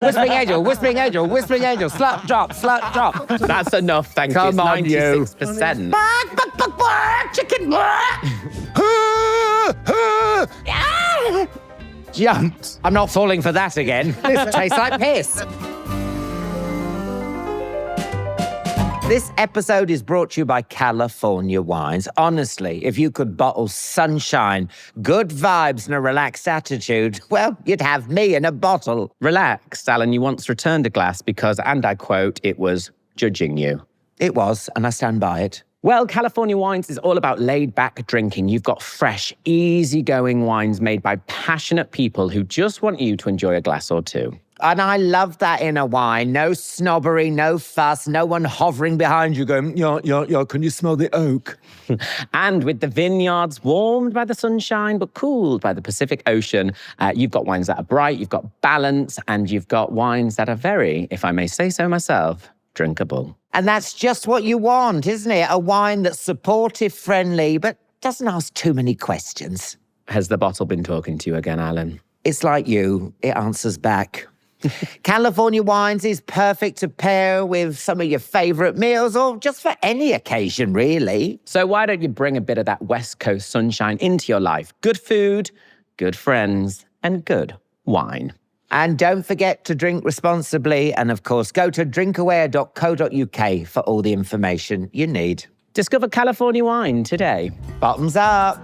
Whispering angel, whispering angel, whispering angel, slut drop, slut drop. That's enough, thank you. It's Come on, 96%. Chicken. Jumped. I'm not falling for that again. This tastes like piss. This episode is brought to you by California Wines. Honestly, if you could bottle sunshine, good vibes, and a relaxed attitude, well, you'd have me in a bottle. Relaxed, Alan, you once returned a glass because, and I quote, it was judging you. It was, and I stand by it. Well, California Wines is all about laid-back drinking. You've got fresh, easy-going wines made by passionate people who just want you to enjoy a glass or two. And I love that in a wine. No snobbery, no fuss, no one hovering behind you going, yeah, can you smell the oak? And with the vineyards warmed by the sunshine but cooled by the Pacific Ocean, you've got wines that are bright, you've got balance, and you've got wines that are very, if I may say so myself, drinkable. And that's just what you want, isn't it? A wine that's supportive, friendly, but doesn't ask too many questions. Has the bottle been talking to you again, Alan? It's like you. It answers back. California Wines is perfect to pair with some of your favourite meals or just for any occasion, really. So why don't you bring a bit of that West Coast sunshine into your life? Good food, good friends, and good wine. And don't forget to drink responsibly. And of course, go to drinkaware.co.uk for all the information you need. Discover California wine today. Bottoms up.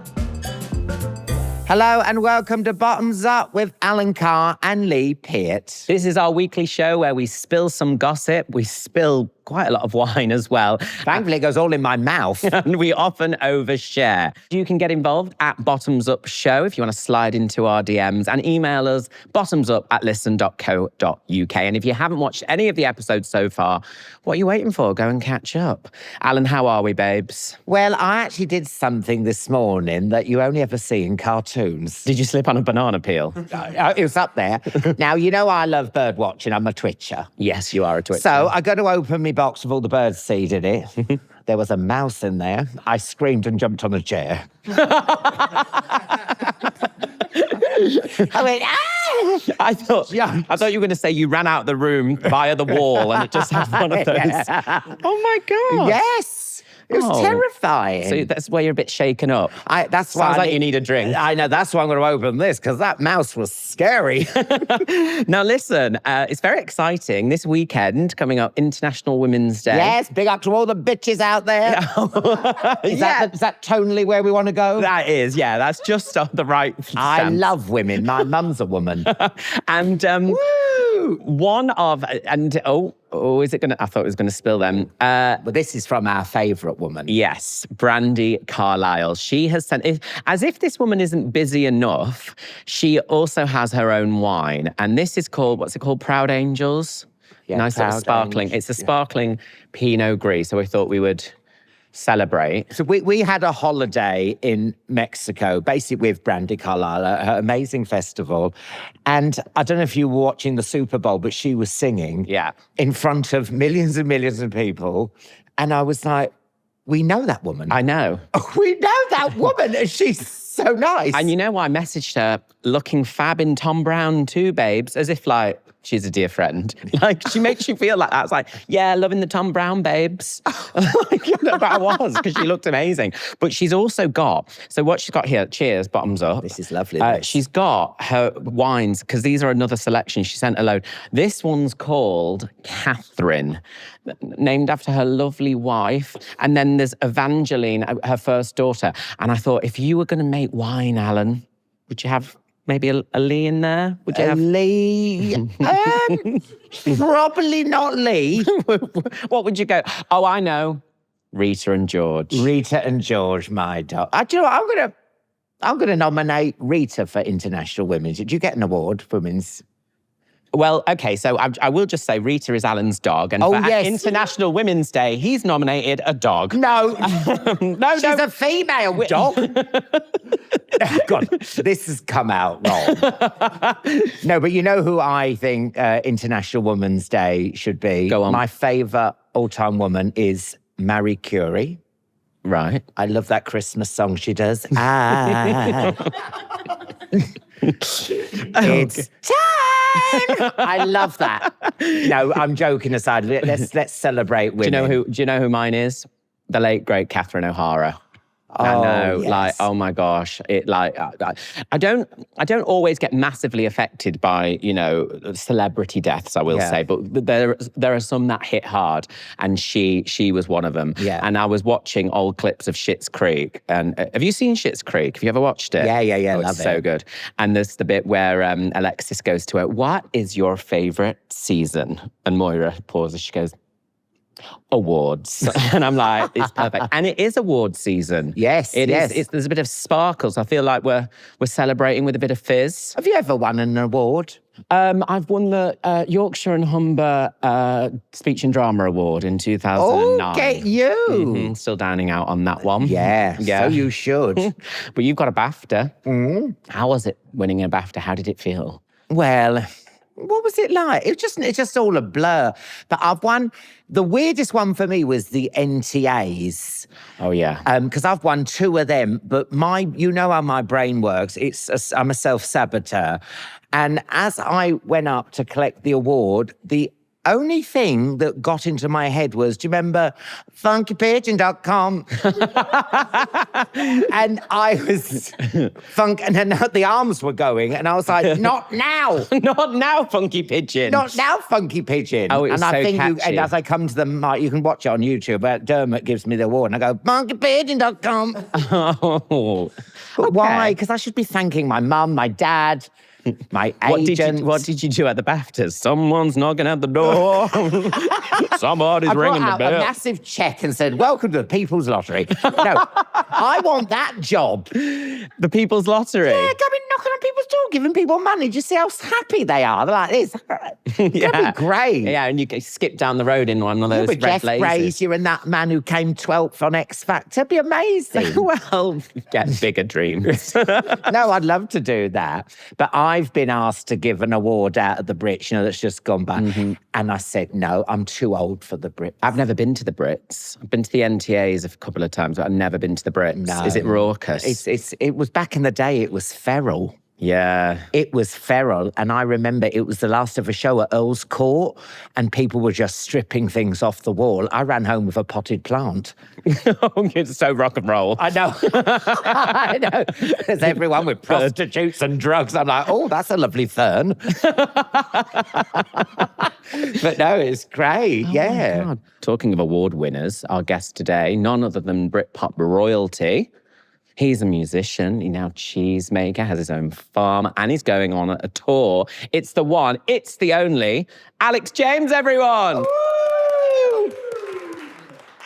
Hello and welcome to Bottoms Up with Alan Carr and Lee Peart. This is our weekly show where we spill some gossip. We spill quite a lot of wine as well. Thankfully, it goes all in my mouth. And we often overshare. You can get involved at Bottoms Up Show if you want to slide into our DMs and email us bottomsup@listen.co.uk. And if you haven't watched any of the episodes so far, what are you waiting for? Go and catch up. Alan, how are we, babes? Well, I actually did something this morning that you only ever see in cartoons. Did you slip on a banana peel? It was up there. Now, you know I love bird watching. I'm a twitcher. Yes, you are a twitcher. So I got to open my box with all the bird seed in it. There was a mouse in there. I screamed and jumped on a chair. I went, ah! I thought you were going to say you ran out of the room via the wall and it just had one of those. Yeah. Oh my God. Yes. It was terrifying. So that's where you're a bit shaken up. That's why Sounds like you need a drink. I know, that's why I'm going to open this, because that mouse was scary. Now listen, it's very exciting. This weekend, coming up, International Women's Day. Yes, big up to all the bitches out there. Is that tonally where we want to go? That is, yeah. That's just the right stance. I love women. My mum's a woman. And one of, and is it going to, I thought it was going to spill them. But this is from our favourite woman. Yes, Brandi Carlile. She has sent, as if this woman isn't busy enough, she also has her own wine. And this is called, what's it called? Proud Angels? Yeah, nice little sparkling. It's a sparkling Pinot Gris. So we thought we would celebrate. So we had a holiday in Mexico, basically with Brandi Carlile, her amazing festival. And I don't know if you were watching the Super Bowl, but she was singing in front of millions and millions of people. And I was like, we know that woman. I know. We know that woman. She's so nice. And you know, I messaged her looking fab in Tom Brown too, babes, as if like, she's a dear friend. Like, she makes you feel like that. It's like, yeah, loving the Tom Brown babes. But I was, because she looked amazing. But she's also got, so what she's got here, cheers, bottoms up. This is lovely. She's got her wines, because these are another selection. She sent a load. This one's called Catherine, named after her lovely wife. And then there's Evangeline, her first daughter. And I thought, if you were going to make wine, Alan, would you have maybe a Lee in there? Would you have Lee? Probably not Lee. What would you go? Oh, I know. Rita and George. Rita and George, my dog. Do you know what? I'm gonna nominate Rita for International Women's. Did you get an award for Women's? Well, okay, so I will just say Rita is Alan's dog, and for International Women's Day, he's nominated a dog. No, she's a female dog. God, this has come out wrong. No, but you know who I think International Women's Day should be? Go on. My favourite all-time woman is Marie Curie. Right. I love that Christmas song she does. It's time I love that. No, I'm joking aside. Let's celebrate women. Do you know who mine is? The late great Catherine O'Hara. I know, yes. like, oh my gosh, I don't always get massively affected by, celebrity deaths, I will say, but there are some that hit hard, and she was one of them. Yeah. And I was watching old clips of Schitt's Creek, and have you seen Schitt's Creek? Have you ever watched it? Yeah, oh, love it's it. so good. And there's the bit where Alexis goes to her, "What is your favorite season?" And Moira pauses, she goes, "Awards." And I'm like, it's perfect. And it is awards season. Yes, it yes. is. There's a bit of sparkles. I feel like we're celebrating with a bit of fizz. Have you ever won an award? I've won the Yorkshire and Humber Speech and Drama Award in 2009. Oh, get you. Still dining out on that one. Yeah, so you should. But you've got a BAFTA. How was it winning a BAFTA? How did it feel? Well, what was it like? It's just all a blur. But I've won. The weirdest one for me was the NTAs. Oh yeah. Because I've won 2 of them. But you know how my brain works. I'm a self-saboteur, and as I went up to collect the award, the only thing that got into my head was, do you remember funkypigeon.com? And I was and then the arms were going, and I was like, not now. Not now, Funky Pigeon. Not now, Funky Pigeon. Oh, it was and I so think catchy. and as I come to the mic, you can watch it on YouTube, Dermot gives me the award, and I go, funkypigeon.com. Oh. But why? Because I should be thanking my mum, my dad, my agent. What did you do at the BAFTAs? Someone's knocking at the door. Somebody's ringing the I brought bell. out a massive check and said, "Welcome to the People's Lottery." No, I want that job. The People's Lottery. Yeah, coming knocking on people's door, giving people money. Do you see how happy they are? They're like this. That'd be great. Yeah, and you skip down the road in one of those With red Jeff blazers. Brazier and that man who came 12th on X Factor. It'd be amazing. Well, get bigger dreams. No, I'd love to do that. But I've been asked to give an award out at the Brits, that's just gone back. And I said, no, I'm too old for the Brits. I've never been to the Brits. I've been to the NTAs a couple of times, but I've never been to the Brits. No. Is it raucous? It was back in the day, it was feral. Yeah. It was feral. And I remember it was the last of a show at Earl's Court, and people were just stripping things off the wall. I ran home with a potted plant. It's so rock and roll. I know. I know. There's everyone with prostitutes and drugs. I'm like, oh, that's a lovely fern. But no, it's great. Yeah. My God. Talking of award winners, our guest today, none other than Britpop royalty. He's a musician, he now cheesemaker, has his own farm, and he's going on a tour. It's the one, it's the only, Alex James, everyone! Woo!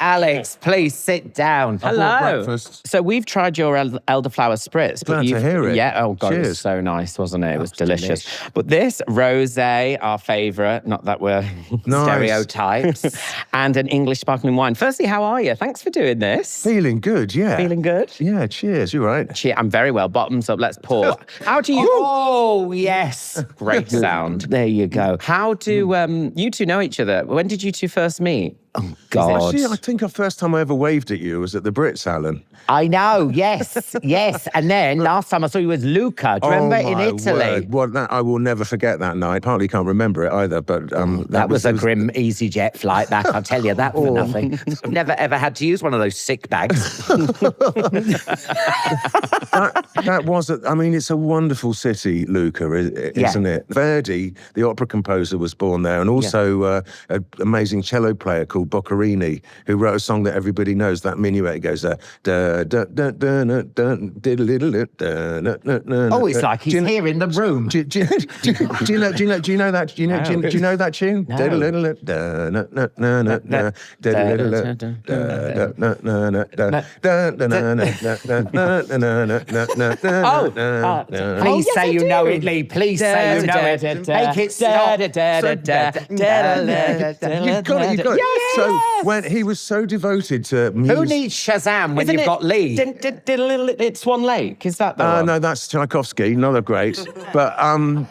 Alex, please sit down. Hello. Breakfast. So we've tried your elderflower spritz. Glad to hear it. Yeah, oh God, it was Cheers. so nice, wasn't it? It was delicious. But this, Rosé, our favourite, not that we're Nice. Stereotypes. and an English sparkling wine. Firstly, how are you? Thanks for doing this. Feeling good, yeah. Feeling good? Yeah, cheers, you're right. I'm very well. Bottoms up, let's pour. How do you... Oh, yes. Great sound. There you go. How do you two know each other? When did you two first meet? Oh, God. Actually, I think the first time I ever waved at you was at the Brits, Alan. I know, yes, yes. And then last time I saw you was Luca. Do you remember in my Italy? word. Well, I will never forget that night. Partly can't remember it either, but That was a grim EasyJet flight back, I'll tell you that for nothing. I've never ever had to use one of those sick bags. That was, it's a wonderful city, Lucca, isn't it? Verdi, the opera composer, was born there, and also an amazing cello player called Boccherini, who wrote a song that everybody knows, that minuet goes there. Oh, it's like he's here in the room. Do you know that? Do you know that tune? Please say you know it, Lee. Please say you know it. Make it stop. You've got it. Yes. So when he was so devoted to music. Who needs Shazam when you've got Lee? It's Swan Lake, is that the one? No, that's Tchaikovsky, not a great. But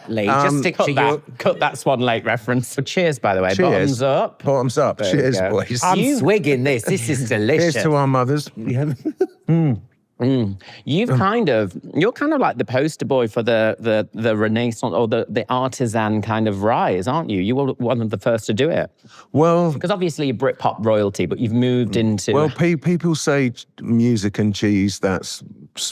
Lee, just stick to you. Cut that Swan Lake reference. So cheers, by the way. Cheers. Bottoms up. Bottoms up. There Cheers, you go. boys. I'm swigging this. This is delicious. Here's to our mothers. You're kind of like the poster boy for the Renaissance or the artisan kind of rise, aren't you? You were one of the first to do it. Well, because obviously you're Britpop royalty, but you've moved into. Well, people say music and cheese, that's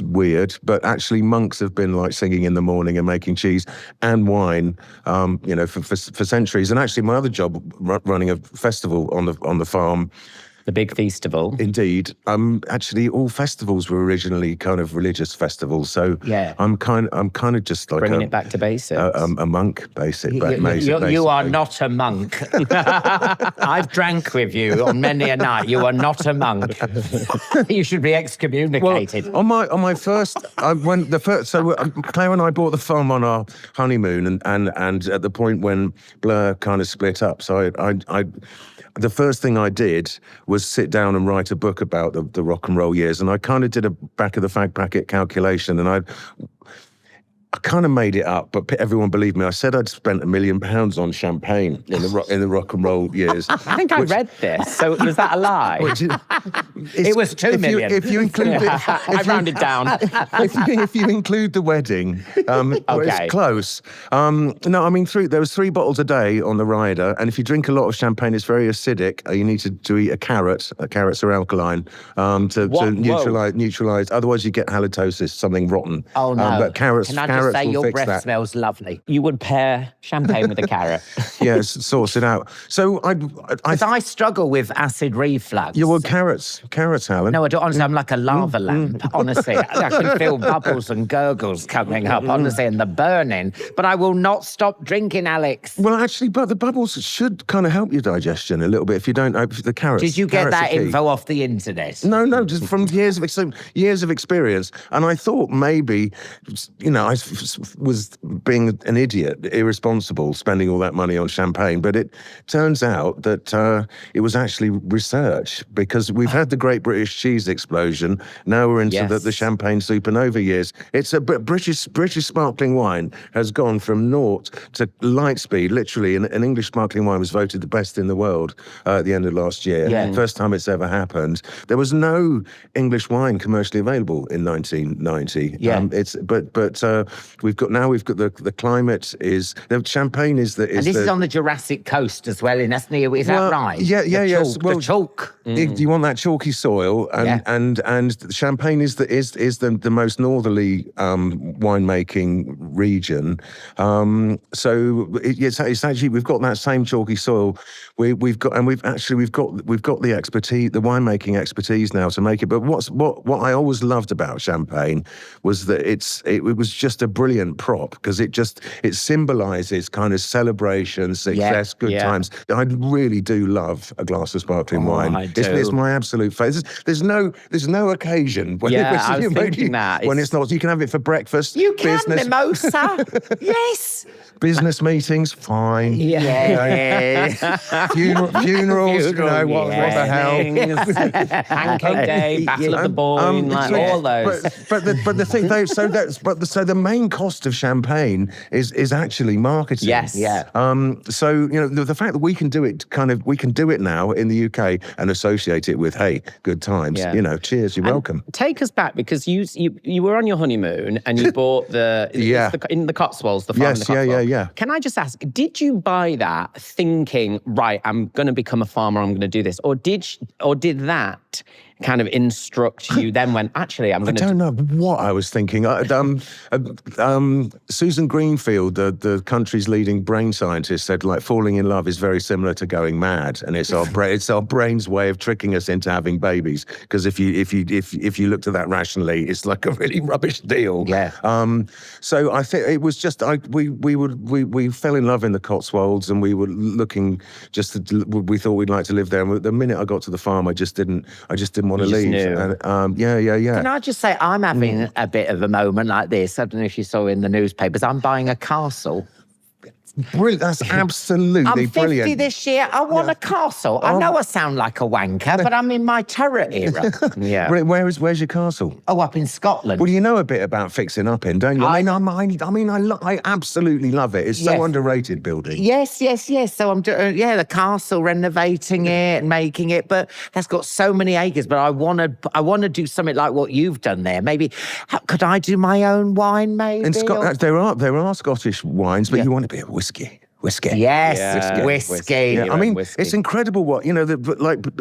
weird, but actually monks have been like singing in the morning and making cheese and wine, for centuries. And actually, my other job, running a festival on the farm. The big festival. Indeed. Actually, all festivals were originally kind of religious festivals. So I'm kind of just like bringing it back to basics. A monk, basically. You are not a monk. I've drank with you on many a night. You are not a monk. You should be excommunicated. Well, on my first, Claire and I bought the farm on our honeymoon, and at the point when Blur kind of split up. So I the first thing I did was sit down and write a book about the rock and roll years. And I kind of did a back of the fag packet calculation, and I kind of made it up, but everyone believed me. I said I'd spent £1 million on champagne in the rock and roll years. I think I read this. So was that a lie? It was 2 million. If you include it, I rounded down. If you include the wedding, it's close. No, I mean there was 3 bottles a day on the rider, and if you drink a lot of champagne, it's very acidic. You need to eat a carrot. Carrots are alkaline to neutralize. Otherwise, you get halitosis, something rotten. Oh no! But carrots. Can I say your breath smells lovely? You would pair champagne with a carrot. Yes, sorts it out. So I struggle with acid reflux. You were carrots, Alan. No, I don't. Honestly, I'm like a lava lamp. Honestly, I can feel bubbles and gurgles coming up. Honestly, and the burning. But I will not stop drinking, Alex. Well, actually, but the bubbles should kind of help your digestion a little bit if you don't open the carrots. Did you get that info off the internet? No, just from years of experience. And I thought maybe, I was being an idiot, irresponsible, spending all that money on champagne. But it turns out that it was actually research, because we've had the Great British Cheese explosion. Now we're into the champagne supernova years. It's a British sparkling wine has gone from naught to light speed. Literally, an English sparkling wine was voted the best in the world at the end of last year. Yeah. First time it's ever happened. There was no English wine commercially available in 1990. Yeah. We've got the climate is the champagne is the and this is on the Jurassic coast as well in Esnia. Is that right? Yeah. The chalk. If you want that chalky soil, and Champagne is the most northerly winemaking region. It's actually we've got that same chalky soil. We've got the expertise, the winemaking expertise now to make it. But what I always loved about Champagne was that it was just a brilliant prop, because it symbolizes kind of celebration, success, good times. I really do love a glass of sparkling wine. It's my absolute favourite. There's no occasion when when it's not. You can have it for breakfast. You can mimosa. Yes. Business meetings, fine. Yeah. Funerals, what the hell? Pancake Day, Battle of the Boyne, all those. But the thing, so the main cost of champagne is actually marketing. Yes. Yeah. So the fact that we can do it now in the UK and associate it with good times. Yeah. Cheers, you're welcome. Take us back, because you were on your honeymoon and you bought in the Cotswolds, the farm in the Cotswolds. Yeah. Can I just ask, did you buy that thinking, right, I'm going to become a farmer, I'm going to do this, or did that kind of instruct you then when actually I'm going to... I don't know what I was thinking. Susan Greenfield, the country's leading brain scientist, said like falling in love is very similar to going mad, and it's our brain's way of tricking us into having babies. Because if you looked at that rationally, it's like a really rubbish deal. Yeah. So I think it was just we fell in love in the Cotswolds, and we were looking we thought we'd like to live there. And the minute I got to the farm, I just didn't want to leave. And, Can I just say, I'm having a bit of a moment like this. I don't know if you saw in the newspapers. I'm buying a castle. Brilliant. That's absolutely I'm 50 brilliant. this year. I want a castle. I know I sound like a wanker, but I'm in my turret era. Yeah. Where's your castle? Oh, up in Scotland. Well, you know a bit about fixing up in, don't you? I absolutely love it. It's so underrated building. Yes. So I'm doing, the castle, renovating it and making it, but that's got so many acres. But I want to do something like what you've done there. Maybe could I do my own wine? Maybe in Scotland, there are Scottish wines, but you want a bit of whiskey. Yes, whiskey. Yeah, I mean, it's incredible what,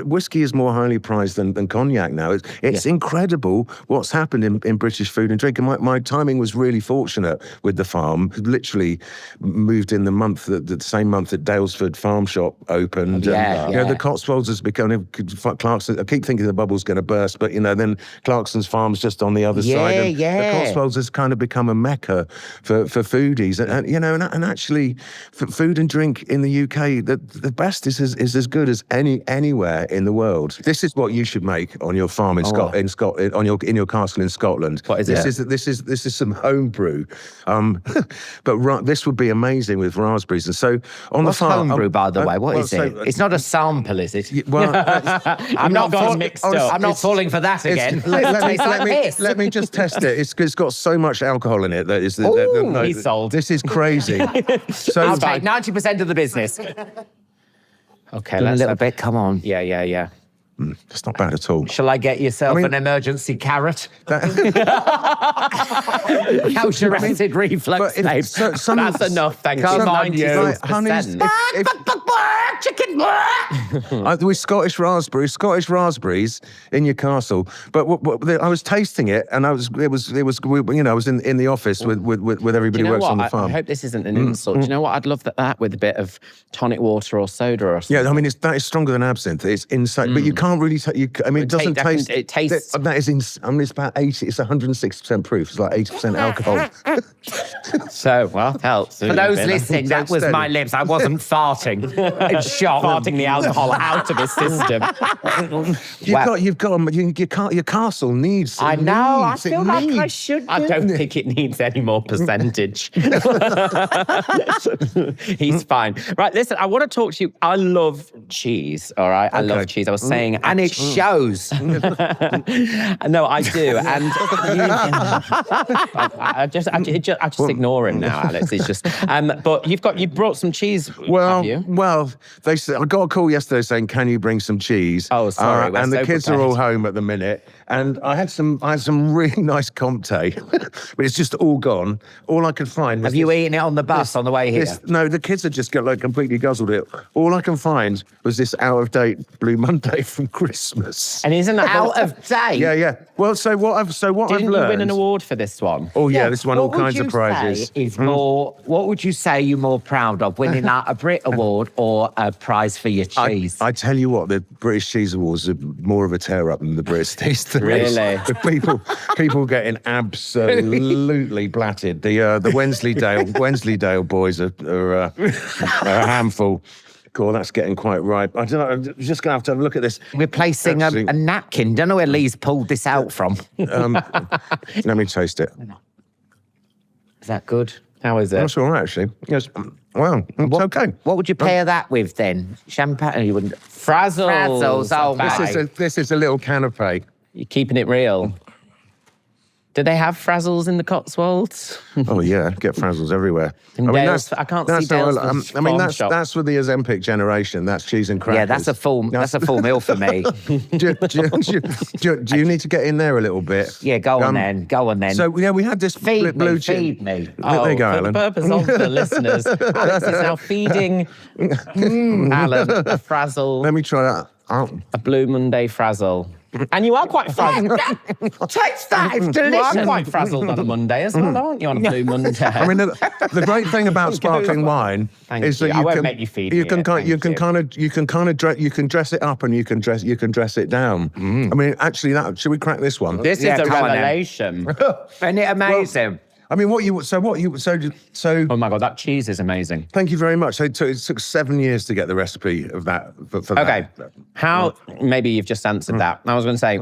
whiskey is more highly prized than cognac now. It's incredible what's happened in British food and drink. And my timing was really fortunate with the farm. Literally moved in the same month that Dalesford Farm Shop opened. The Cotswolds has become, Clarkson, I keep thinking the bubble's going to burst, but, then Clarkson's Farm's just on the other side. And the Cotswolds has kind of become a mecca for foodies. And actually, food and drink in the UK, the best is as good as anywhere in the world. This is what you should make on your farm in Scotland, in your castle in Scotland. What is this is some homebrew, but this would be amazing with raspberries. And so on the farm, homebrew, by the way, what is it? It's not a sample, is it? Well, I'm not falling for that again. Let me just test it. It's got so much alcohol in it that is. He's sold. This is crazy. So 90% of the business. Okay, let's a little bit. Come on. Yeah. It's not bad at all. Shall I get yourself an emergency carrot? How's your acid reflux, babe? That's enough, thank you. Mind you. Chicken. With Scottish raspberries in your castle. But I was tasting it, and I was in the office with everybody who works on the farm. I hope this isn't an insult. Do you know what? I'd love that with a bit of tonic water or soda or something. Yeah, I mean that is stronger than absinthe. It's insane, but you can't really. It doesn't taste. It tastes. That is. It's about 80. It's 160% proof. It's like 80% alcohol. So helps. For those listening, that was my lips. I wasn't farting. In shock. Farting the alcohol out of his system. Your castle needs. I know. I feel like I should. I don't think it needs any more percentage. He's fine. Right, listen, I want to talk to you. I love cheese, all right? I love cheese. I was saying... And it shows. No, I do. And I just ignore him now, Alex. It's just... but you brought some cheese, have you? Well, I got a call yesterday saying, can you bring some cheese? Oh, sorry. And the kids are all home at the minute. And I had some really nice Comte, but it's just all gone. All I could find was... Have you eaten it on the bus on the way here? No, the kids had just completely guzzled it. All I can find was this out-of-date Blue Monday from Christmas. And isn't that out of date? Yeah. Well, Didn't you win an award for this one? Oh yeah, this won all kinds of prizes. What would you say you're more proud of, winning a Brit Award or a prize for your cheese? I tell you what, the British Cheese Awards are more of a tear-up than the Brits these days. Really? The people getting absolutely blatted. The Wensleydale boys are a handful. Cool, that's getting quite ripe. I don't know, I'm just going to have a look at this. We're placing a napkin. Don't know where Lee's pulled this out from. Let me taste it. Is that good? How is it? That's all right, actually. Yes. Well, it's okay. What would you pair that with then? Champagne? You wouldn't. Frazzles. Oh, This is a little canapé. You're keeping it real. Do they have Frazzles in the Cotswolds? Oh yeah, get Frazzles everywhere. I can't see Dales. That's for the Ozempic generation. That's cheese and crackers. Yeah, that's a full meal for me. do you need to get in there a little bit? Yeah, go on then. So we had this blue chip. Feed me. There you go, for Alan. the purpose of the listeners, Alex is now feeding Alan a Frazzle. Let me try that. A Blue Monday Frazzle. And you are quite frazzled. Taste that, it's delicious. You are quite frazzled on a Monday as well, aren't you, on a Blue Monday? I mean, the great thing about sparkling wine is that I won't make you feed me. You can dress it up and you can dress it down. I mean, actually, should we crack this one? This is a revelation. Isn't it amazing? I mean, so. Oh my God, that cheese is amazing. Thank you very much. So it took 7 years to get the recipe of that. For okay, maybe you've just answered that. I was going to say,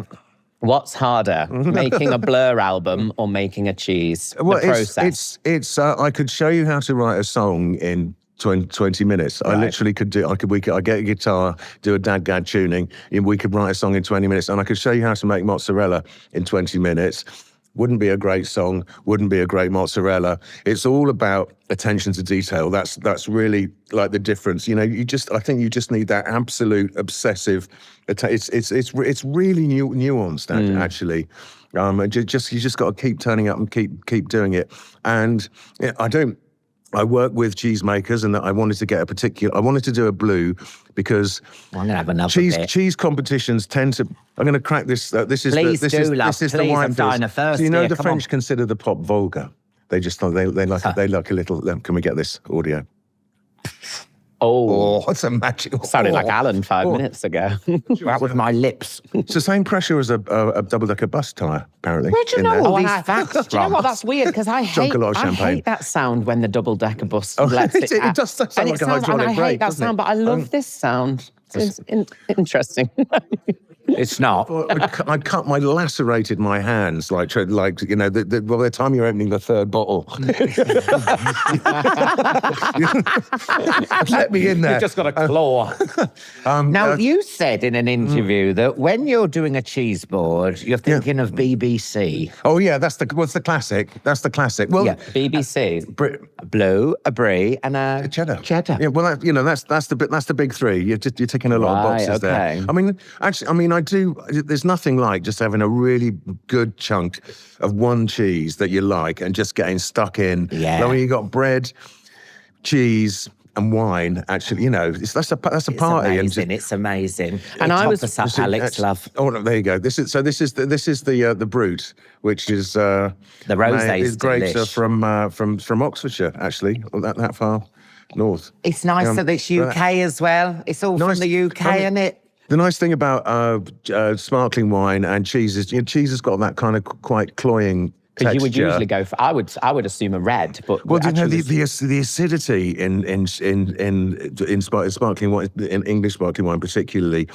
what's harder, making a Blur album or making a cheese? Well, the process. I could show you how to write a song in 20 minutes. I literally could I get a guitar, do a dad-gad tuning, and we could write a song in 20 minutes, and I could show you how to make mozzarella in 20 minutes. Wouldn't be a great song, wouldn't be a great mozzarella. It's all about attention to detail. That's really like the difference. I think you just need that absolute obsessive. It's really nuanced actually. You just got to keep turning up and keep doing it. And I work with cheesemakers, and I wanted to do a blue because I'm gonna have another cheese competitions tend to. I'm going to crack this. This is the wine. First, so the French consider the pop vulgar. They just they like a little. Can we get this audio? Oh, it's a magic. Sounded like Alan 5 minutes ago. That was my lips. It's the same pressure as a double-decker bus tyre, apparently. Where'd you know all these facts from? Do you know what? That's weird, because I hate that sound when the double-decker bus lets it out. It does sound like a hydraulic brake, I hate that sound, but I love this sound. It's interesting. It's not. I lacerated my hands, by the time you're opening the third bottle. Let me in there. You've just got a claw. Now, you said in an interview that when you're doing a cheese board, you're thinking of BBC. Oh, yeah, what's the classic? That's the classic. Well, BBC. Blue, a brie, and a cheddar. Yeah, well, that's the big three. You're ticking a lot of boxes there. I do. There's nothing like just having a really good chunk of one cheese that you like and just getting stuck in. Yeah. Like when you got bread, cheese, and wine. Actually, that's a party. Amazing. It's amazing. And I was Alex, love. Oh, there you go. This is the Brut, which is the Rosé is great from Oxfordshire. Actually, that far north. It's nice that it's UK as well. It's all from the UK, isn't it? The nice thing about sparkling wine and cheese is cheese has got that kind of quite cloying texture. Because you would usually go for, I would assume a red, but the acidity in sparkling wine, in English sparkling wine particularly,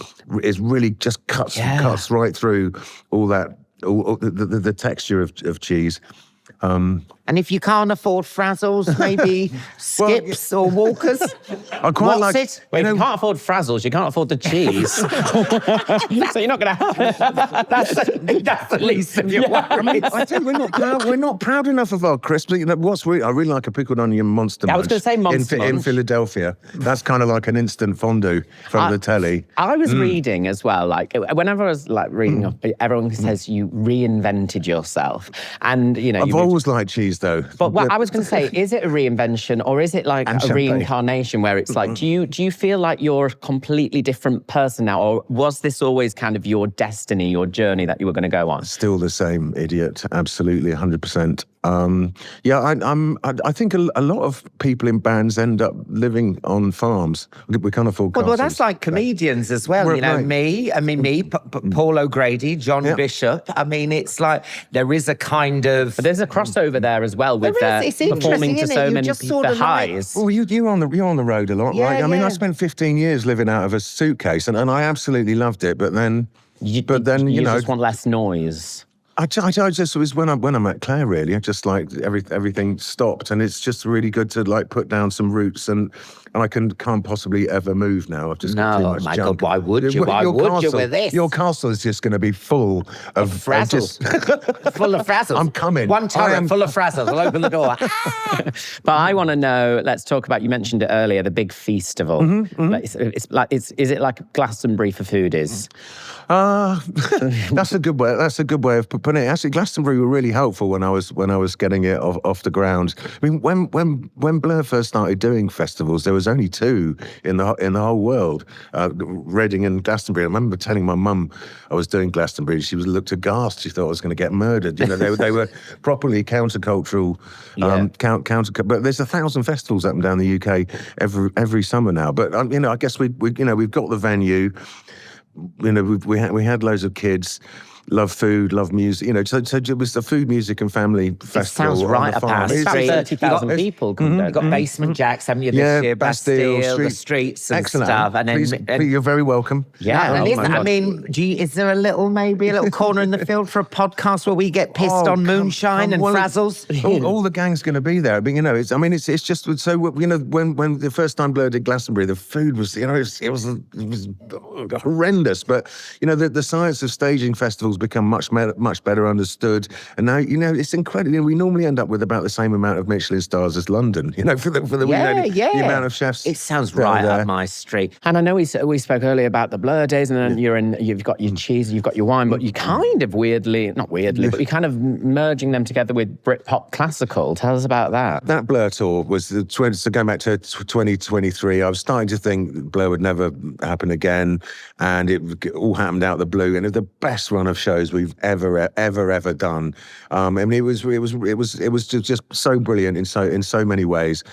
is really just cuts right through all that, the texture of cheese. And if you can't afford Frazzles, maybe Skips or Walkers. I quite like it. Well, if you can't afford Frazzles, you can't afford the cheese. So you're not going to have that's the least of your worries. I think we're not proud enough of our crisps. I really like a pickled onion monster munch. I was going to say monster munch. In Philadelphia. That's kind of like an instant fondue from the telly. I was reading as well, like whenever I was reading up, everyone says you reinvented yourself. And I've always liked cheese though. But what I was going to say, is it a reinvention or is it like a reincarnation where it's like, do you feel like you're a completely different person now, or was this always kind of your destiny, your journey that you were going to go on? Still the same idiot, absolutely, 100%. I think a lot of people in bands end up living on farms. We can't afford castles. Well, that's like comedians as well. Me, Paul O'Grady, John Bishop. I mean, it's like there is a kind of... But there's a crossover there as well with performing to so many people. The highs. Well, you're on the road a lot, right? I mean, I spent 15 years living out of a suitcase, and I absolutely loved it. But then, you just want less noise. I just, it was when I met Claire, really. I just like everything stopped, and it's just really good to like put down some roots, and I can't possibly ever move now. I've just got too much junk. God, why would you? Why would you with this? Your castle is just going to be full of Frazzles. Full of Frazzles. I'm coming. One turret full of Frazzles. I'll open the door. But I want to know, let's talk about, you mentioned it earlier, the big festival. Is it like Glastonbury for foodies? That's a good way. That's a good way of putting it. Actually, Glastonbury were really helpful when I was getting it off the ground. I mean, when Blur first started doing festivals, there was only two in the whole world, Reading and Glastonbury. I remember telling my mum I was doing Glastonbury. She looked aghast. She thought I was going to get murdered. They were properly countercultural. But there's 1,000 festivals up and down the UK every summer now. But I guess we've got the venue. We had loads of kids. love food, love music. You know, so it was the food, music, and family festival. Sounds right up our About street. 30,000 people come down. You've got Basement Jacks, haven't you, this year? Bastille, the streets and Excellent. stuff. And then, Please, you're very welcome. Yeah, and my I God. mean, is there a little corner in the field for a podcast where we get pissed on moonshine and frazzles? All the gang's going to be there. But, you know, it's just so, you know, when the first time Blur did Glastonbury, the food was, you know, it was horrendous. But, you know, the science of staging festivals become much better understood. And now, you know, it's incredible. You know, we normally end up with about the same amount of Michelin stars as London, you know, for the the amount of chefs. It sounds right up my street. And I know we spoke earlier about the Blur days, and then you've got your cheese, you've got your wine, but you kind of but you're kind of merging them together with Britpop Classical. Tell us about that. That Blur tour was so going back to 2023. I was starting to think Blur would never happen again, and it all happened out of the blue. And it was the best run of shows we've ever done. I mean, it was just so brilliant in so many ways.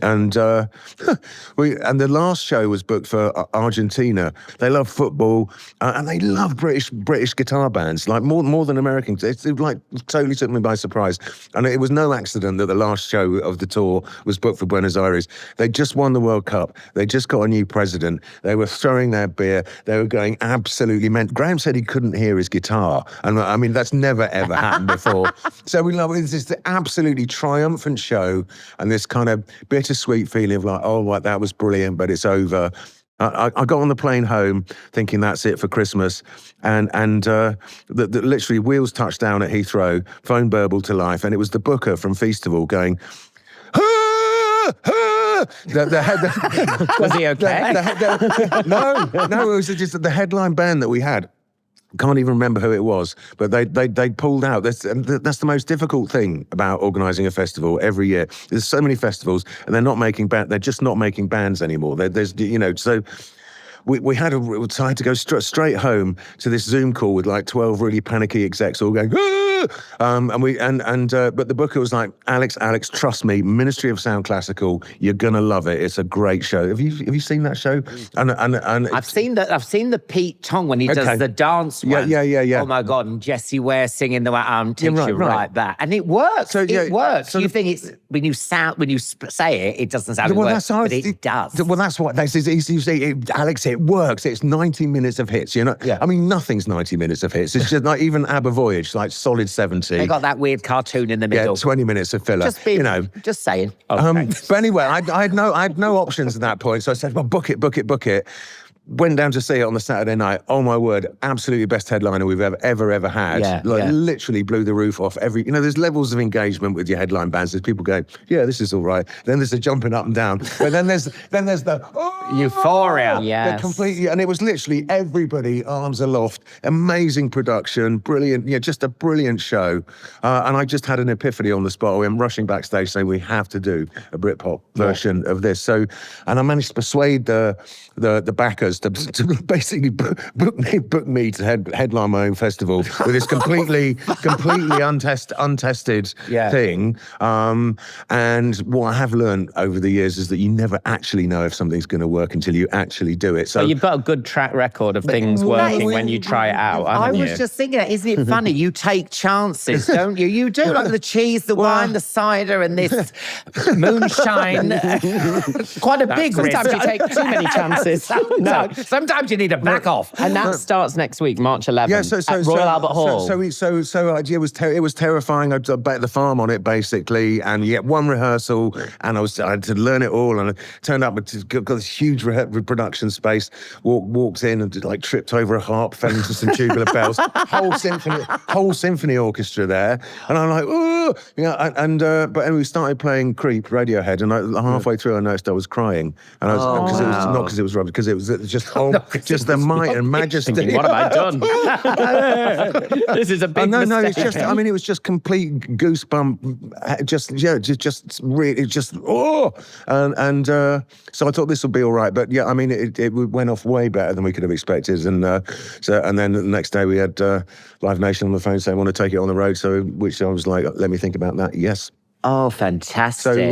And and the last show was booked for Argentina. They love football and they love British guitar bands, like more than Americans. It like totally took me by surprise. And it was no accident that the last show of the tour was booked for Buenos Aires. They just won the World Cup. They just got a new president. They were throwing their beer. They were going absolutely mental. Graham said he couldn't hear his guitar, and I mean that's never ever happened before. So we love it. It's this absolutely triumphant show, and this kind of bittersweet feeling of like, oh, right, that was brilliant, but it's over. I got on the plane home thinking that's it for Christmas, and literally wheels touched down at Heathrow, phone burbled to life, and it was the booker from Feastival going, ah, ah. Was he okay? No, it was just the headline band that we had. Can't even remember who it was, but they pulled out. That's the most difficult thing about organising a festival every year. There's so many festivals, and they're just not making bands anymore. There's you know, so we had to go straight home to this Zoom call with like 12 really panicky execs all going, ah! But the booker was like, Alex, trust me, Ministry of Sound Classical, you're gonna love it. It's a great show. Have you seen that show? And I've seen the Pete Tong when he does the dance one. Yeah. Oh my God! And Jessie Ware singing the takes you right back, and it works. It works. So you think it's when you say it, it doesn't sound like but it does. Well, that's what this is. You see, Alex, it works. It's 90 minutes of hits. You know, I mean, nothing's 90 minutes of hits. It's just like even ABBA Voyage, like solid 70. They got that weird cartoon in the middle. Yeah, 20 minutes of filler. Just saying. Okay. But anyway, I had no options at that point, so I said, well, book it. Went down to see it on the Saturday night. Oh my word, absolutely best headliner we've ever had. Literally blew the roof off every. You know, there's levels of engagement with your headline bands. There's people going, yeah, this is all right. Then there's the jumping up and down. But then there's the euphoria. Yeah, completely. And it was literally everybody arms aloft. Amazing production, brilliant. Yeah, just a brilliant show. And I just had an epiphany on the spot. I went rushing backstage saying we have to do a Britpop version of this. So, and I managed to persuade the backers to basically book me to headline my own festival with this completely untested thing. And what I have learned over the years is that you never actually know if something's going to work until you actually do it. So you've got a good track record of things working when you try it out. I was just thinking, isn't it funny? You take chances, don't you? You do, like the cheese, the wine, the cider, and this moonshine. Quite a big risk. Sometimes you take too many chances. Sometimes you need to back off. And that starts next week, March 11th, at Royal Albert Hall. It was terrifying. I bet the farm on it, basically, and you get one rehearsal, and I had to learn it all, and I turned up, got this huge production space, walked in and like tripped over a harp, fell into some tubular bells, whole symphony orchestra there, and I'm like, ooh, but we started playing Creep, Radiohead, and halfway through I noticed I was crying, and I was not because it was rubbish, because it was just the might and majesty. Thinking, what have I done? This is a big mistake. No, it's just, I mean, it was just complete goosebump, so I thought this would be all right. But yeah, I mean, it went off way better than we could have expected. And then the next day we had Live Nation on the phone saying, want to take it on the road. So, which I was like, let me think about that. Yes. Oh, fantastic.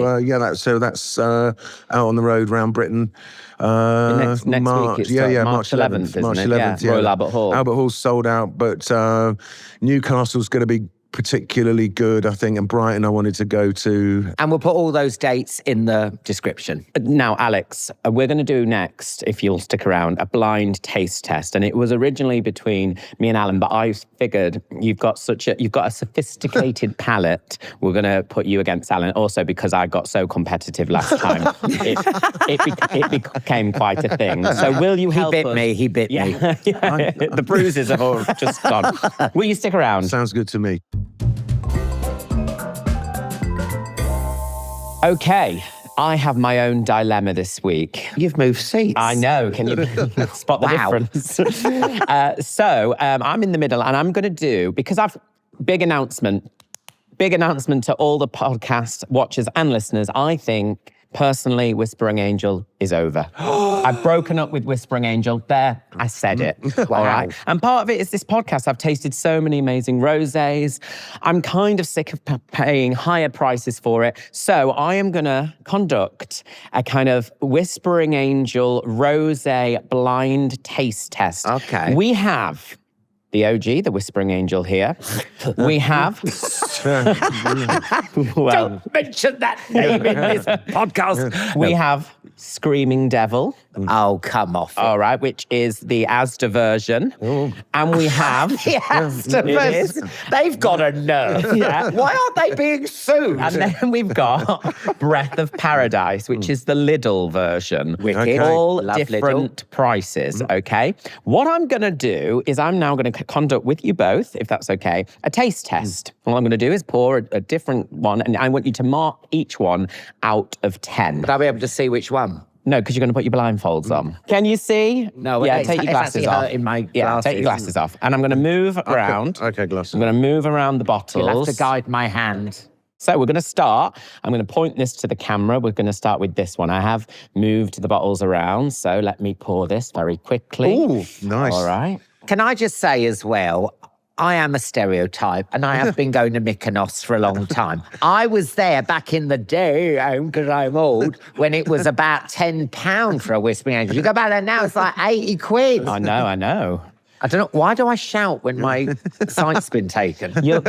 So that's out on the road around Britain. Next March, week it's March 11th. isn't March it? 11th, Yeah. Royal Albert Hall. Albert Hall's sold out, but Newcastle's going to be particularly good, I think, and Brighton I wanted to go to. And we'll put all those dates in the description. Now, Alex, we're going to do next, if you'll stick around, a blind taste test. And it was originally between me and Alan, but I figured you've got a sophisticated palate. We're going to put you against Alan. Also, because I got so competitive last time, it became quite a thing. So will you help us? He bit me. The bruises have all just gone. Will you stick around? Sounds good to me. Okay, I have my own dilemma this week. You've moved seats. I know. Can you spot the difference? I'm in the middle, and I'm going to do, because big announcement to all the podcast watchers and listeners. I think, personally, Whispering Angel is over. I've broken up with Whispering Angel. There, I said it. Wow. All right. And part of it is this podcast. I've tasted so many amazing rosés. I'm kind of sick of paying higher prices for it. So I am going to conduct a kind of Whispering Angel rosé blind taste test. Okay. We have the OG, the Whispering Angel here. We have... Don't mention that name in this podcast. We have Screaming Devil. Oh, come off it. All right, which is the Asda version. And we have... The Asda version. They've got a nerve. Yeah. Why aren't they being sued? And then we've got Breath of Paradise, which is the Lidl version. Wicked. Okay. All Love different prices, okay? What I'm going to do is I'm now going to conduct with you both, if that's okay, a taste test. All I'm going to do is pour a different one, and I want you to mark each one out of 10. Would I be able to see which one? No, because you're going to put your blindfolds on. Can you see? No, yeah, it's- take your it's glasses actually off. hurting my Yeah, glasses. take your glasses off. And I'm going to move around. Okay, glasses. I'm going to move around the bottles. You'll have to guide my hand. So we're going to start. I'm going to point this to the camera. We're going to start with this one. I have moved the bottles around, so let me pour this very quickly. Ooh, nice. All right. Can I just say as well, I am a stereotype and I have been going to Mykonos for a long time. I was there back in the day, because I'm old, when it was about £10 for a Whispering Angel. You go back there now, it's like 80 quid. I know. I don't know, why do I shout when my sight's been taken? You're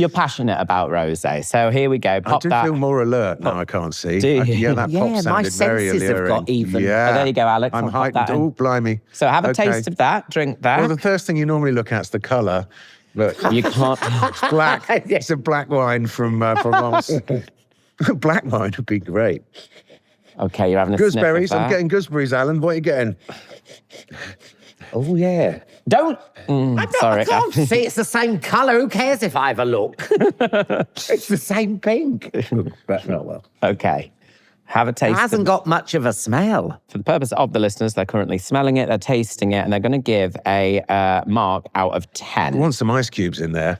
passionate about rosé, so here we go. I Pop do that. feel more alert now. I can't see. Do you? Yeah, that pop Yeah, my sounded very senses have alluring. got even- Yeah. Oh, there you go, Alex. I'm I'll pop that heightened. in. Oh, blimey. So have a Okay. taste of that. Drink that. Well, the first thing you normally look at is the colour, but You can't. it's black. It's a black wine from Provence. Black wine would be great. Okay, you're having a sniff of Gooseberries. I'm that. getting gooseberries, Alan. What are you getting? Oh, yeah. Don't. Sorry. I can't see, it's the same colour. Who cares if I have a look? It's the same pink. But not well. Okay. Have a It taste. hasn't got much of a smell. For the purpose of the listeners, they're currently smelling it, they're tasting it, and they're going to give a mark out of 10. I want some ice cubes in there.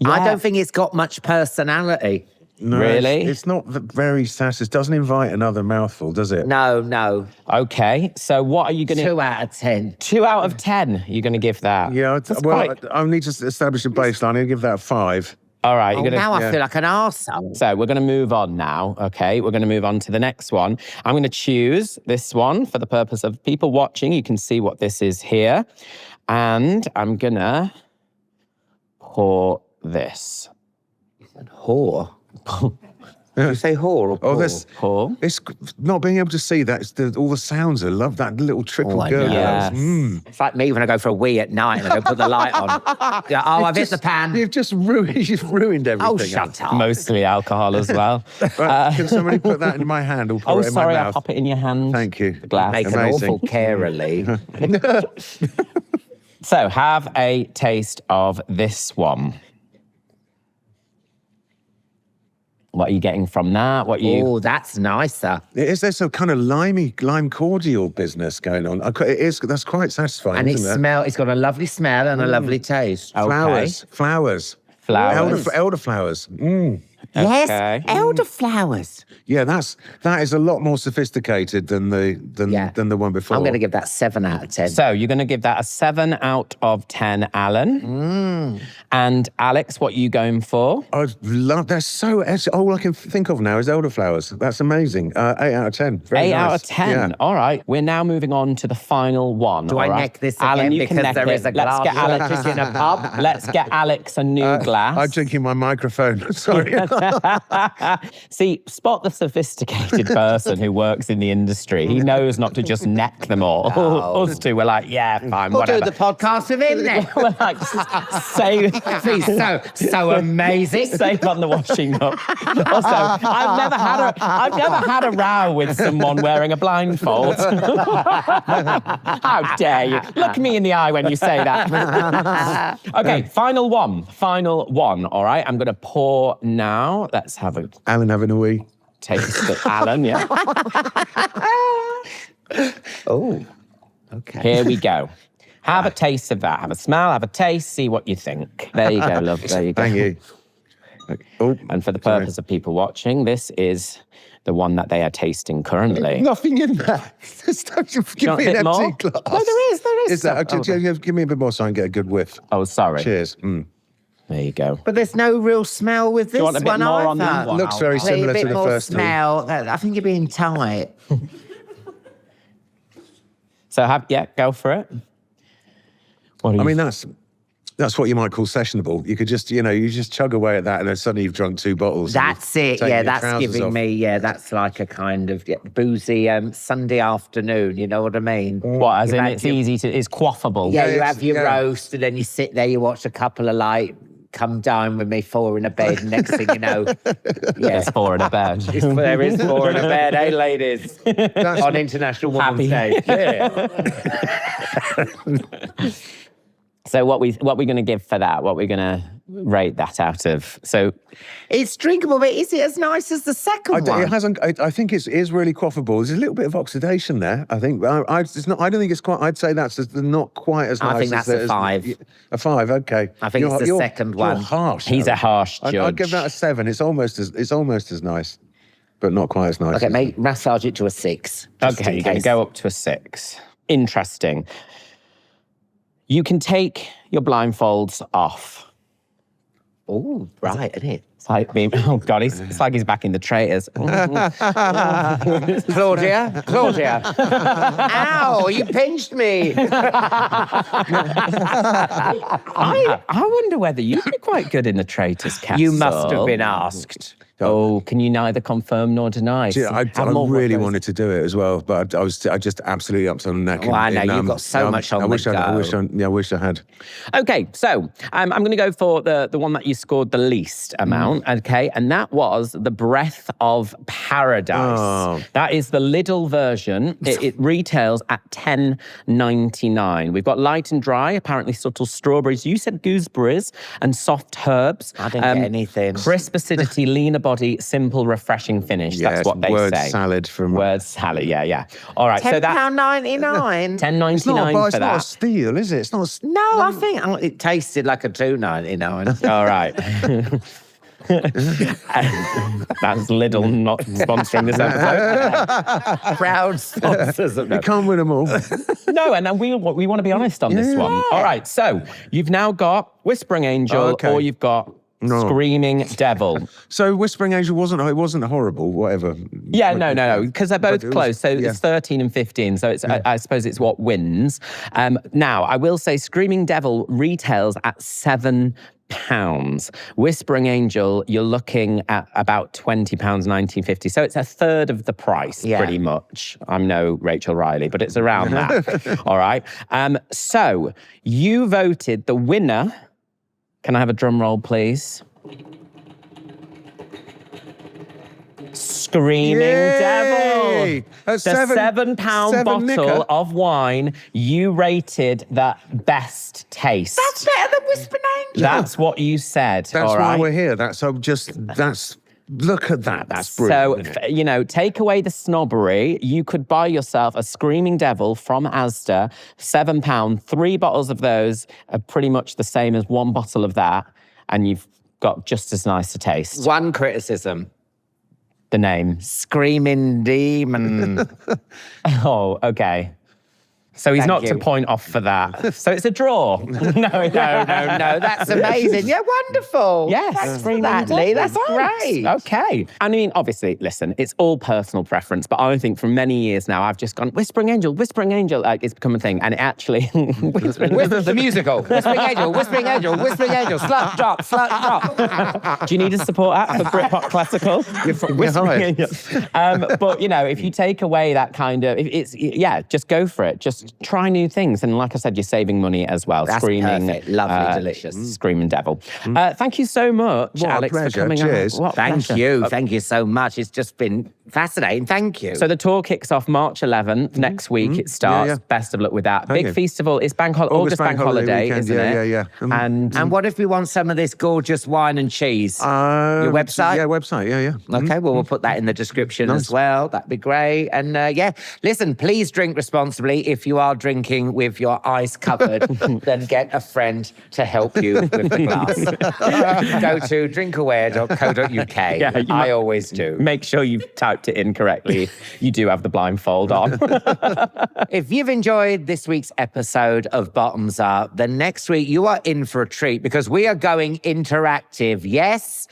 I Yeah. don't think it's got much personality. No, Really? It's not very satisfying. It doesn't invite another mouthful, does it? No. Okay, so what are you going to... 2 out of 10. 2 out of 10 you're going to give that? Yeah, That's well, quite- I need to establish a baseline. I'll give that a 5. All right, Oh, you're going now to... I feel like an arsehole. So we're going to move on now, okay? We're going to move on to the next one. I'm going to choose this one for the purpose of people watching. You can see what this is here. And I'm going to pour this. Whore. Did you say whore or Oh, this. Pour. It's not being able to see that. It's all the sounds. I love that little triple Oh, I gurgle. know. Yes. It's like me when I go for a wee at night and I don't put the light on. Yeah, oh, I've hit the pan. You've just ruined everything. Oh, shut up. Mostly alcohol as well. Right, can somebody put that in my hand or pour Oh, it in sorry, my I'll mouth? pop it in your hand. Thank you. The glass. Make an Amazing. awful carer, Lee. So have a taste of this one. What are you getting from that? What you... Oh, that's nicer. Is there some kind of lime cordial business going on? It is. That's quite satisfying, And isn't it? it's got a lovely smell and a lovely taste. Okay. Flowers. Flowers. Elderflowers. Yes, Okay. elderflowers. Yeah, that is a lot more sophisticated than the one before. I'm going to give that 7 out of 10. So you're going to give that a 7 out of 10, Alan. And Alex, what are you going for? I love that. All I can think of now is elderflowers. That's amazing. 8 out of 10. Very 8 out nice. of 10. Yeah. All right. We're now moving on to the final one. Do I neck this again? Alan, you can Because neck there it. is a Let's get glass. Alex in a pub. Let's get Alex a new glass. I'm drinking my microphone. Sorry. See, spot the sophisticated person who works in the industry. He knows not to just neck them all. Us two were like, yeah, fine, We'll whatever. do the podcast with him then. We're like, save, He's so amazing. save on the washing up. Also, I've never had a row with someone wearing a blindfold. How dare you? Look me in the eye when you say that. Okay, final one, all right? I'm going to pour now. Let's have a Alan having a wee. taste of Alan, yeah. Oh, okay. Here we go. Have a taste of that. Have a smell, have a taste, see what you think. There you go, love. There you go. Thank you. Oh, And for the purpose of people watching, this is the one that they are tasting currently. nothing in there. Give want me a an bit more? empty glass. No, there is Is that? stuff. Give me a bit more so I can get a good whiff. Oh, sorry. Cheers. There you go. But there's no real smell with this you want a bit one more either. on that one? Looks very Please, similar a bit to the more first two. smell. I think you're being tight. So go for it. What do you I mean, that's what you might call sessionable. You could just, you just chug away at that and then suddenly you've drunk 2 bottles. and That's you've it. taken Yeah, your that's trousers giving off. me, that's like a kind of boozy Sunday afternoon, you know what I mean? What, as You've in had it's your- easy to, it's quaffable. Yeah, you it's- have your yeah. roast and then you sit there, you watch a couple of come down with me 4 in a bed, and next thing you know, There's 4 in a bed. there is 4 in a bed, eh, ladies? On International Women's Day. Yeah. So what we going to give for that? What we're going to rate that out of? So It's drinkable, but is it as nice as the second one? It hasn't. I think it is really quaffable. There's a little bit of oxidation there. I think. It's not. I don't think it's quite. I'd say that's not quite as nice. I think that's as a 5. A 5. Okay. I think it's the second one. You're harsh. he's a Alan. harsh judge. I'd give that a 7. It's almost as nice, but not quite as nice. Okay, as- mate, massage it to a 6. just Okay, in you're going to case. go up to a 6. Interesting. You can take your blindfolds off. Oh, right, isn't it? It's like being, oh God, it's like he's back in the traitors. Claudia? Ow, you pinched me. I wonder whether you'd be quite good in the traitors castle. You must have been asked. Oh, can you neither confirm nor deny? Yeah, I Have more really work wanted to do it as well, but I just absolutely up to the neck. Well, I know, you've got so much on the I wish I had. Okay, so I'm going to go for the one that you scored the least amount, okay? And that was the Breath of Paradise. Oh. That is the Lidl version. It retails at $10.99. We've got light and dry, apparently subtle strawberries. You said gooseberries and soft herbs. I didn't get anything. Crisp acidity, leaner body, simple, refreshing finish. Yeah, That's what they word say. salad from. Word salad, yeah. All right, so that £10.99. $10.99 It's not, for it's not a that. steal, is it? It's not. No, I think it tasted like a $2.99. All right. That's Lidl not sponsoring this episode. Proud sponsors of You can't win them all. No, and we want to be honest on this one. All right, so you've now got Whispering Angel, Okay. or you've got Screaming Devil. So Whispering Angel wasn't horrible, whatever. Yeah, no, because they're both But it was- close. So yeah. it's 13 and 15. So it's I suppose it's what wins. Now, I will say Screaming Devil retails at £7. Whispering Angel, you're looking at about £20, £19.50. So it's a third of the price, pretty much. I'm no Rachel Riley, but it's around that. All right. So you voted the winner. Can I have a drum roll, please? Screaming Yay! Devil. At The £7 bottle nicker. of wine, you rated that best taste. That's better than Whispering Angel. That's what you said. That's all why right? we're here. Look at that. That's So, brilliant. isn't it? take away the snobbery. You could buy yourself a Screaming Devil from Asda, £7, 3 bottles of those are pretty much the same as 1 bottle of that, and you've got just as nice a taste. One criticism. The name. Screaming Demon. Oh, okay. So he's Thank not you. to point off for that. So it's a draw. No. That's amazing. Yeah, wonderful. Yes. Thanks for that, Lee. That's great. Okay. I mean, obviously, listen, it's all personal preference, but I think for many years now, I've just gone, Whispering Angel. Like, it's become a thing. And it actually... The musical. Whispering Angel, slut drop. Do you need a support act for Britpop Classical? You're Whispering Angel. But, you know, if you take away that kind of... just go for it. Just try new things. And like I said, you're saving money as well. That's Screaming, perfect. Lovely, delicious. Screaming devil. Thank you so much, What a Alex, pleasure. for coming Cheers. on. What a Thank pleasure. you. Thank you so much. It's just been fascinating. Thank you. So the tour kicks off March 11th. Next week it starts. Yeah. Best of luck with that. Thank Big you. festival. It's August Bank Holiday, weekend. isn't it? Yeah. And what if we want some of this gorgeous wine and cheese? Your website? Yeah, website. Yeah. Okay, well, we'll put that in the description as well. That'd be great. And listen, please drink responsibly. If you are drinking with your eyes covered, then get a friend to help you with the glass. Go to drinkaware.co.uk. I always do. make sure you've typed it in correctly. You do have the blindfold on. If you've enjoyed this week's episode of Bottoms Up, then next week you are in for a treat because we are going interactive. Yes,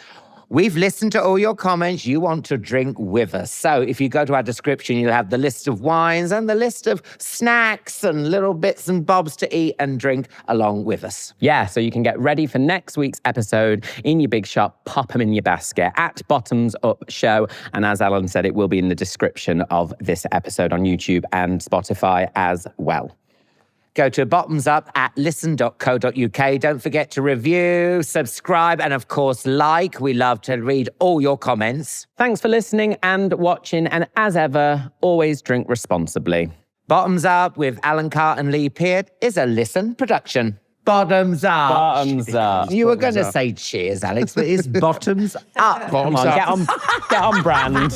we've listened to all your comments. You want to drink with us. So if you go to our description, you'll have the list of wines and the list of snacks and little bits and bobs to eat and drink along with us. Yeah, so you can get ready for next week's episode in your big shop, pop them in your basket at Bottoms Up Show. And as Alan said, it will be in the description of this episode on YouTube and Spotify as well. Go to bottomsup@listen.co.uk. Don't forget to review, subscribe, and of course, like. We love to read all your comments. Thanks for listening and watching. And as ever, always drink responsibly. Bottoms Up with Alan Carr and Lee Peart is a Listen production. Bottoms up. Bottoms up. You were going to say cheers, Alex, but it's bottoms up. Come on, get on brand.